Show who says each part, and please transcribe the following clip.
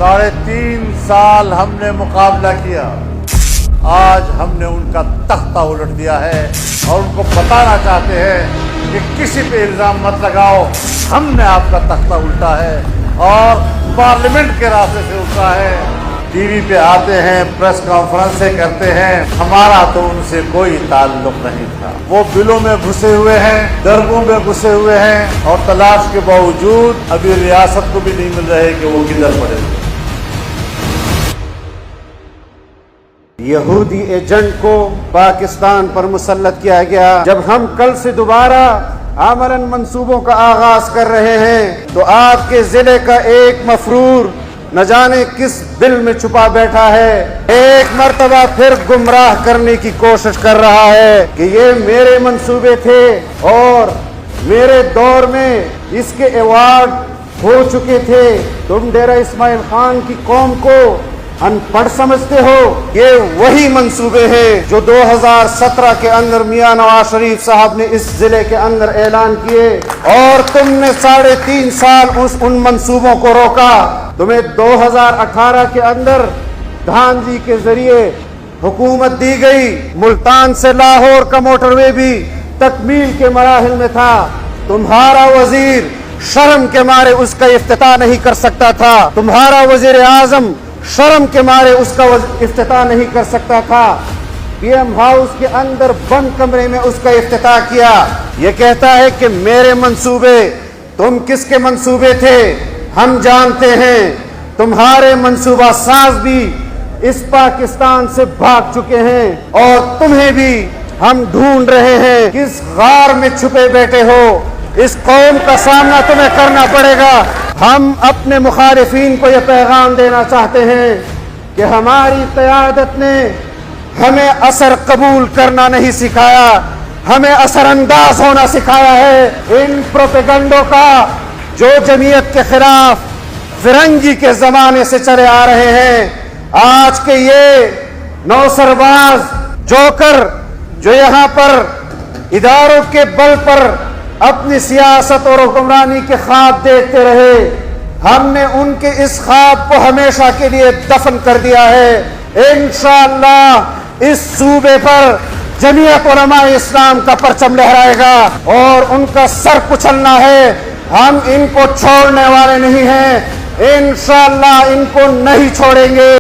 Speaker 1: 3.5 साल हमने मुकाबला किया, आज हमने उनका तख्ता उलट दिया है और उनको बताना चाहते हैं कि किसी पे इल्जाम मत लगाओ, हमने आपका तख्ता उल्टा है और पार्लियामेंट के रास्ते से उल्टा है। टीवी पे आते हैं, प्रेस कॉन्फ्रेंसें करते हैं, हमारा तो उनसे कोई ताल्लुक नहीं था। वो बिलों में घुसे हुए हैं, दरगों में घुसे हुए हैं और तलाश के बावजूद अभी रियासत को भी नहीं मिल रहे कि वो किधर पड़े।
Speaker 2: यहूदी एजेंट को पाकिस्तान पर मुसल्लत किया गया। जब हम कल से दोबारा अमलन मंसूबों का आगाज कर रहे हैं तो आपके जिले का एक मफरूर न जाने किस बिल में छुपा बैठा है, एक मर्तबा फिर गुमराह करने की कोशिश कर रहा है कि ये मेरे मंसूबे थे और मेरे दौर में इसके अवार्ड हो चुके थे। तुम डेरा इस्माइल खान की कौम को अनपढ़ समझते हो। ये वही मंसूबे हैं जो 2017 के अंदर मियां नवाज शरीफ साहब ने इस जिले के अंदर ऐलान किए और तुमने 3.5 साल उन मंसूबों को रोका। तुम्हें 2018 के अंदर धान जी के जरिए हुकूमत दी गई। मुल्तान से लाहौर का मोटरवे भी तकमील के मराहिल में था। तुम्हारा वजीर शर्म के मारे उसका इफ्तिताह नहीं कर सकता था। तुम्हारा वजीर आजम शर्म के मारे उसका इफ्तिताह नहीं कर सकता था। पीएम हाउस के अंदर बंद कमरे में उसका इफ्तिताह किया। ये कहता है कि मेरे मंसूबे, तुम किसके मंसूबे थे हम जानते हैं। तुम्हारे मंसूबा साज भी इस पाकिस्तान से भाग चुके हैं और तुम्हें भी हम ढूंढ रहे हैं। किस गार में छुपे बैठे हो, इस कौम का सामना तुम्हें करना पड़ेगा। हम अपने मुखालिफिन को यह पैगाम देना चाहते हैं कि हमारी क़यादत ने हमें असर कबूल करना नहीं सिखाया, हमें असरअंदाज होना सिखाया है। इन प्रोपेगंडों का जो जमीयत के खिलाफ फिरंगी के जमाने से चले आ रहे हैं, आज के ये नौसरबाज जोकर जो यहाँ पर इदारों के बल पर अपनी सियासत और हुक्मरानी के ख्वाब देखते रहे, हमने उनके इस ख्वाब को हमेशा के लिए दफन कर दिया है। इंशाअल्लाह इस सूबे पर जमीयत उलमाए इस्लाम का परचम लहराएगा और उनका सर कुचलना है। हम इनको छोड़ने वाले नहीं हैं, इंशाअल्लाह इनको नहीं छोड़ेंगे।